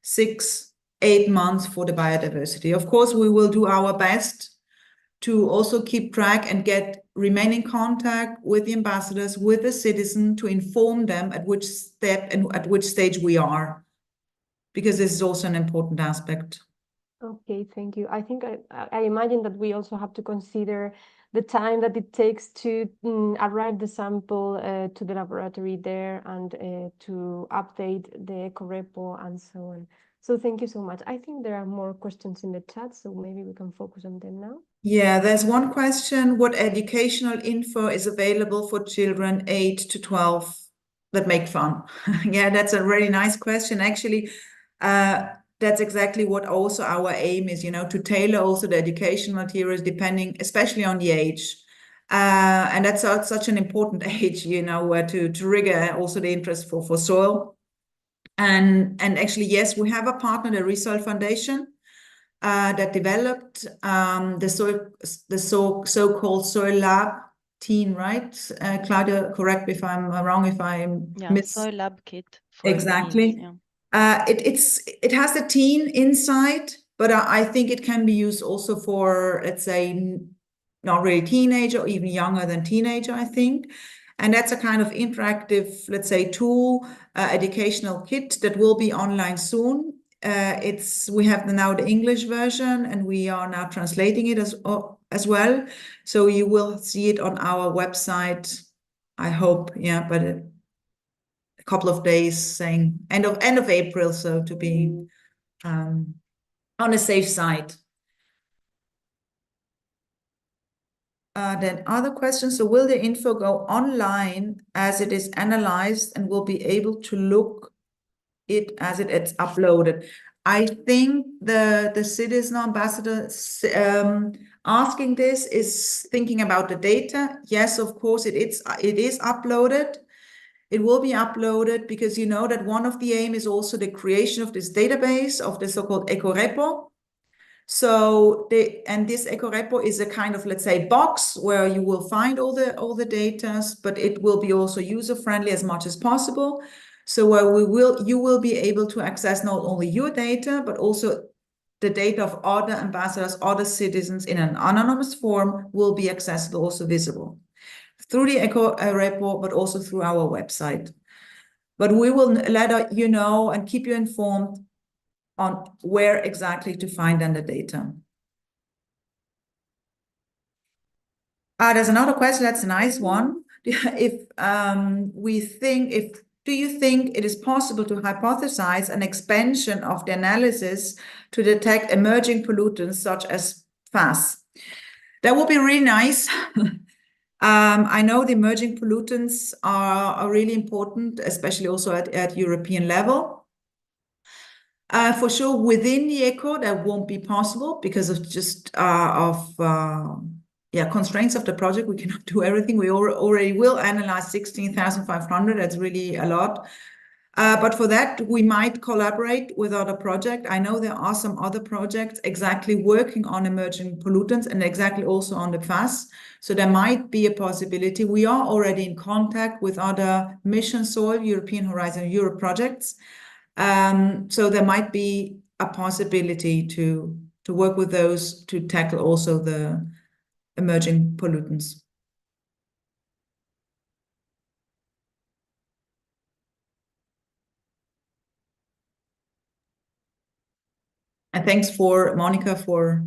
6-8 months for the biodiversity. Of course, we will do our best to also keep track and remain in contact with the ambassadors, with the citizen, to inform them at which step and at which stage we are, because this is also an important aspect. Okay, thank you. I think I imagine that we also have to consider the time that it takes to arrive the sample to the laboratory there and to update the ECHO repo and so on. So thank you so much. I think there are more questions in the chat, so maybe we can focus on them now. Yeah, there's one question. What educational info is available for children 8 to 12 that make fun? Yeah, that's a really nice question. Actually, that's exactly what also our aim is, to tailor also the education materials depending, especially on the age. And that's such an important age, where to trigger also the interest for soil. And actually, yes, we have a partner, the Resoil Foundation, that developed the so-called Soil Lab team, right? Claudia, correct me if I'm wrong, if I'm Soil Lab kit. Exactly. Teens, yeah. It has a teen inside, but I think it can be used also for, let's say, not really teenager or even younger than teenager, I think. And that's a kind of interactive, let's say, tool, educational kit that will be online soon. we have now the English version, and we are now translating it as well. So you will see it on our website, I hope, but a couple of days, saying end of April, so to be on a safe side. Then other questions. So will the info go online as it is analyzed and will be able to look it as it's uploaded? I think the citizen ambassador asking this is thinking about the data. Yes, of course, it is uploaded. It will be uploaded because you know that one of the aim is also the creation of this database of the so-called EcoRepo. So this EcoRepo is a kind of, let's say, box where you will find all the data, but it will be also user-friendly as much as possible. So where you will be able to access not only your data, but also the data of other ambassadors, other citizens in an anonymous form will be accessible, also visible through the EcoRepo, but also through our website. But we will let you know and keep you informed on where exactly to find then the data. There's another question, that's a nice one. Do you think it is possible to hypothesize an expansion of the analysis to detect emerging pollutants such as PFAS? That would be really nice. I know the emerging pollutants are really important, especially also at European level. For sure, within the ECO, that won't be possible because of just constraints of the project. We cannot do everything. We already will analyze 16,500. That's really a lot. But for that, we might collaborate with other projects. I know there are some other projects exactly working on emerging pollutants and exactly also on the PFAS. So there might be a possibility. We are already in contact with other Mission Soil, European Horizon Europe projects. So there might be a possibility to work with those to tackle also the emerging pollutants. And thanks for Monica for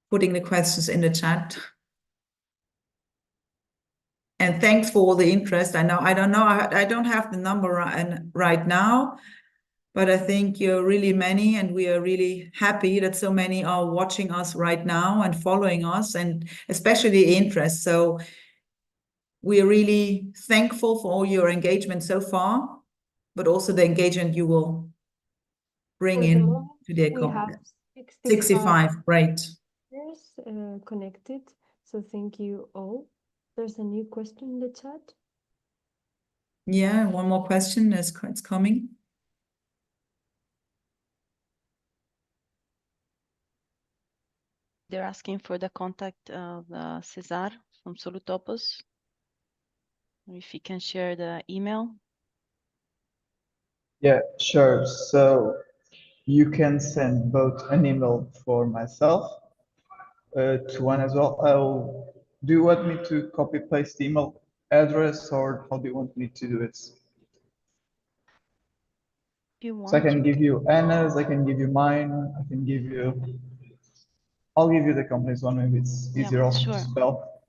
putting the questions in the chat. And thanks for all the interest. I don't have the number right now, but I think you're really many, and we are really happy that so many are watching us right now and following us, and especially the interest. So we are really thankful for all your engagement so far, but also the engagement you will bring in to the ECO. We have 65, great. Connected. So thank you all. There's a new question in the chat. Yeah, one more question it's coming. They're asking for the contact of Cesar from Solutopos. If you can share the email. Yeah, sure. So you can send both an email for myself to one as well. Do you want me to copy paste the email address, or how do you want me to do it? So I can give you Anna's, I can give you mine, I'll give you the company's one, maybe it's easier also to spell.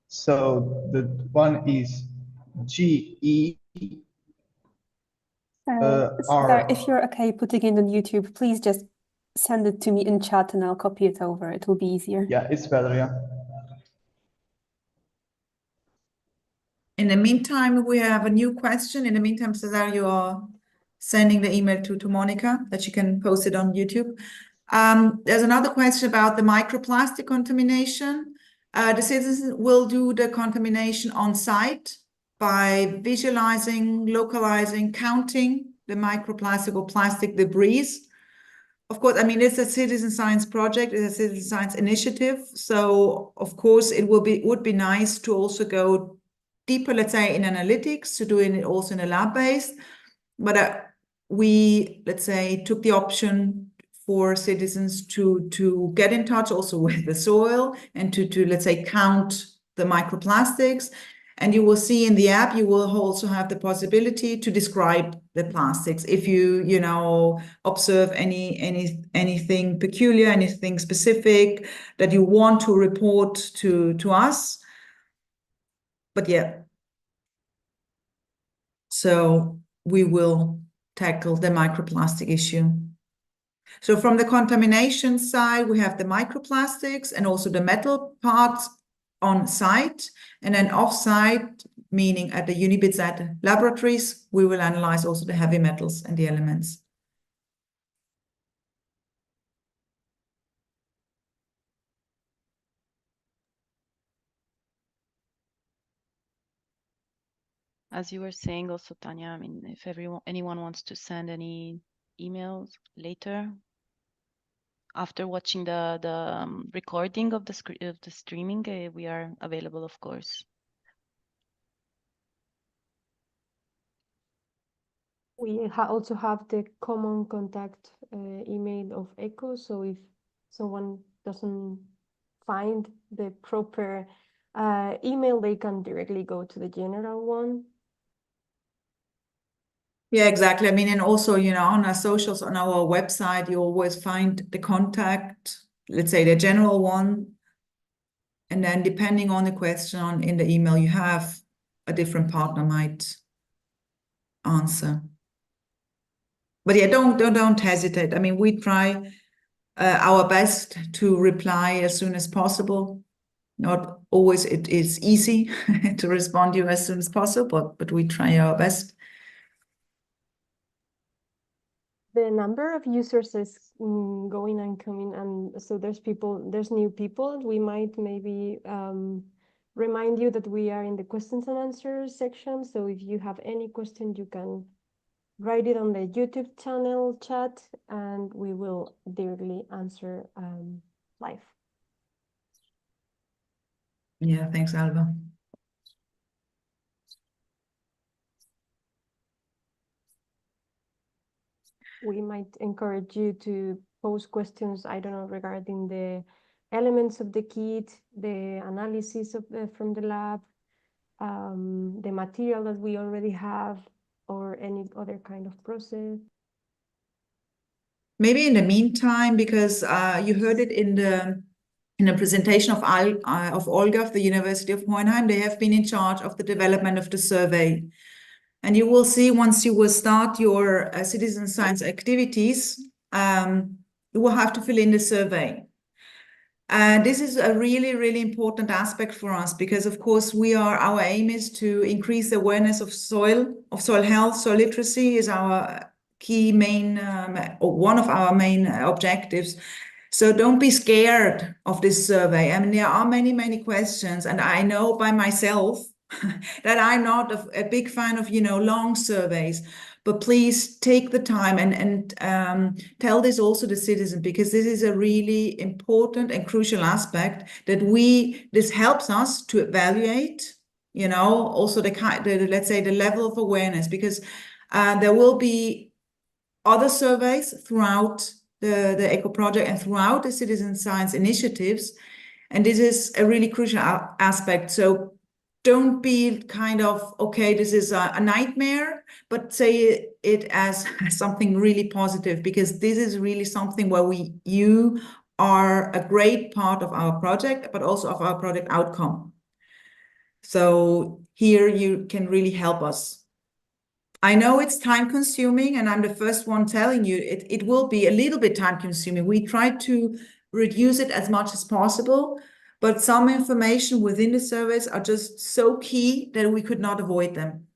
So the one is GE. If you're okay putting it on YouTube, please just send it to me in chat and I'll copy it over. It will be easier. Yeah, it's better, yeah. In the meantime, we have a new question. In the meantime, Cesar, you are sending the email to Monica that she can post it on YouTube. There's another question about the microplastic contamination. The citizens will do the contamination on site by visualizing, localizing, counting the microplastic or plastic debris. Of course, I mean, it's a citizen science project, it's a citizen science initiative. So of course, it would be nice to also go deeper, let's say, in analytics, to do it also in a lab-based. But we, let's say, took the option for citizens to get in touch also with the soil and to let's say, count the microplastics. And you will see in the app, you will also have the possibility to describe the plastics. If you observe anything peculiar, anything specific that you want to report to us. But yeah, so we will tackle the microplastic issue. So from the contamination side, we have the microplastics and also the metal parts on site, and then off-site, meaning at the UNIBIDSAT laboratories, we will analyze also the heavy metals and the elements. As you were saying also, Tanya, I mean, if anyone wants to send any emails later, after watching the recording of the streaming, we are available, of course. We also have the common contact email of ECHO, so if someone doesn't find the proper email, they can directly go to the general one. Yeah, exactly. I mean, and also, on our socials, on our website, you always find the contact, let's say the general one. And then depending on the question in the email you have, a different partner might answer. But yeah, don't hesitate. I mean, we try our best to reply as soon as possible. Not always it is easy to respond to you as soon as possible, but we try our best. The number of users is going and coming, and so there's new people. We might maybe remind you that we are in the questions and answers section. So if you have any question, you can write it on the YouTube channel chat, and we will directly answer live. Yeah, thanks, Alba. We might encourage you to pose questions, I don't know, regarding the elements of the kit, the analysis from the lab, the material that we already have, or any other kind of process. Maybe in the meantime, because you heard it in the presentation of Olga of the University of Hohenheim, they have been in charge of the development of the survey. And you will see once you will start your citizen science activities, you will have to fill in the survey. And this is a really, really important aspect for us because, of course, our aim is to increase the awareness of soil health. Soil literacy is our key main, or one of our main objectives. So don't be scared of this survey. I mean, there are many, many questions, and I know by myself that I'm not a big fan of, long surveys, but please take the time and tell this also to citizens, because this is a really important and crucial aspect that this helps us to evaluate, also let's say the level of awareness, because there will be other surveys throughout the ECHO project and throughout the citizen science initiatives. And this is a really crucial aspect. So don't be kind of, okay, this is a nightmare, but say it as something really positive, because this is really something where you are a great part of our project, but also of our project outcome. So here you can really help us. I know it's time consuming, and I'm the first one telling you it will be a little bit time consuming. We try to reduce it as much as possible, but some information within the surveys are just so key that we could not avoid them.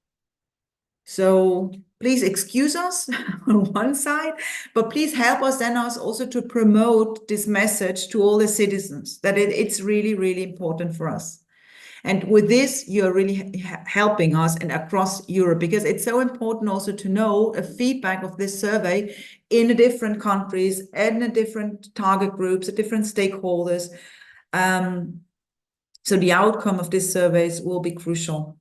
So please excuse us on one side, but please help us then also to promote this message to all the citizens that it's really, really important for us. And with this, you're really helping us and across Europe, because it's so important also to know a feedback of this survey in the different countries and the different target groups, the different stakeholders. So the outcome of these surveys will be crucial.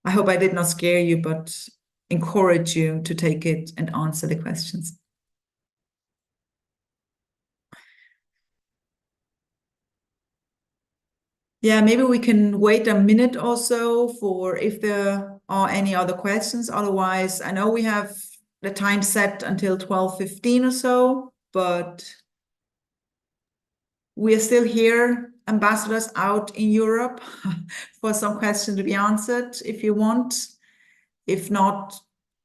I hope I did not scare you, but encourage you to take it and answer the questions. Yeah, maybe we can wait a minute or so for if there are any other questions. Otherwise, I know we have the time set until 12:15 or so, but we are still here, ambassadors out in Europe, for some questions to be answered if you want. If not,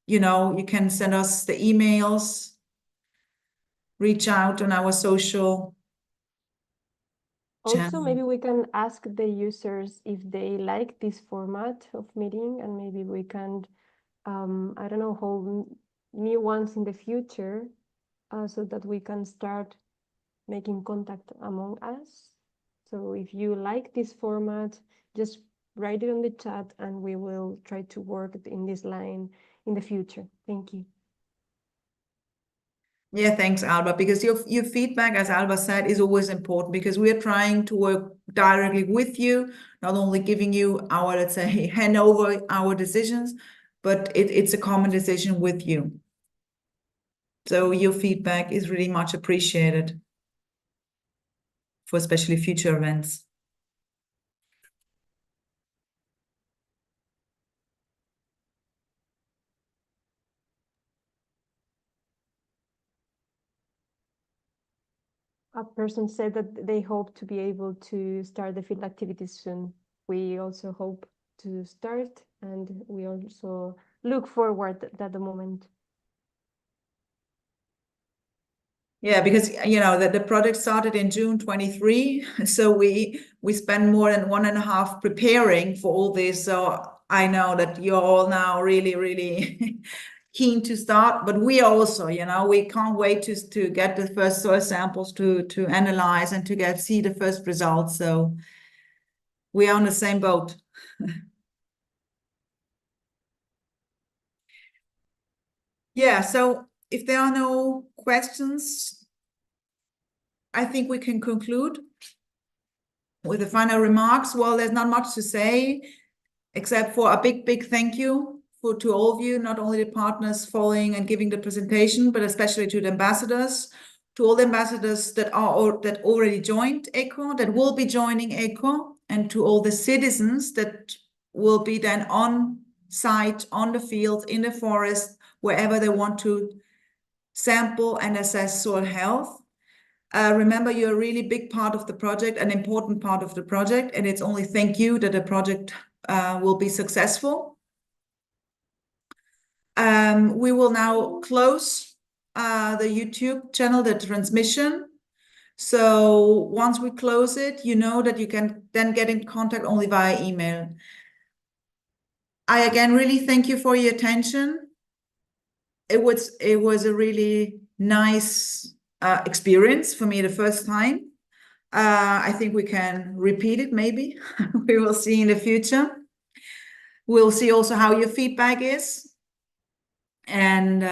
you know, you can send us the emails, reach out on our social Also, channel. maybe we can ask the users if they like this format of meeting, and maybe we can, I don't know, hold new ones in the future, so that we can start making contact among us. So if you like this format, just write it on the chat and we will try to work in this line in the future. Thank you. Yeah, thanks, Alba, because your feedback, as Alba said, is always important because we are trying to work directly with you, not only giving you our, let's say, hand over our decisions, but it's a common decision with you. So your feedback is really much appreciated for especially future events. A person said that they hope to be able to start the field activities soon. We also hope to start, and we also look forward at the moment. Yeah, because you know that the project started in June 23, so we spent more than 1.5 preparing for all this. So I know that you're all now really keen to start, but we also, you know, we can't wait to get the first soil samples to analyze and to see the first results. So we are on the same boat. Yeah, so if there are no questions, I think we can conclude with the final remarks. Well, there's not much to say, except for a big thank you to all of you, not only the partners following and giving the presentation, but especially to the ambassadors, to all the ambassadors that already joined ECHO, that will be joining ECHO, and to all the citizens that will be then on site, on the field, in the forest, wherever they want to sample and assess soil health. Remember, you're a really big part of the project, an important part of the project, and it's only thank you that the project will be successful. We will now close the YouTube channel, the transmission. So once we close it, you know that you can then get in contact only via email. I again really thank you for your attention. It was a really nice experience for me the first time. I think we can repeat it, maybe. We will see in the future. We'll see also how your feedback is. And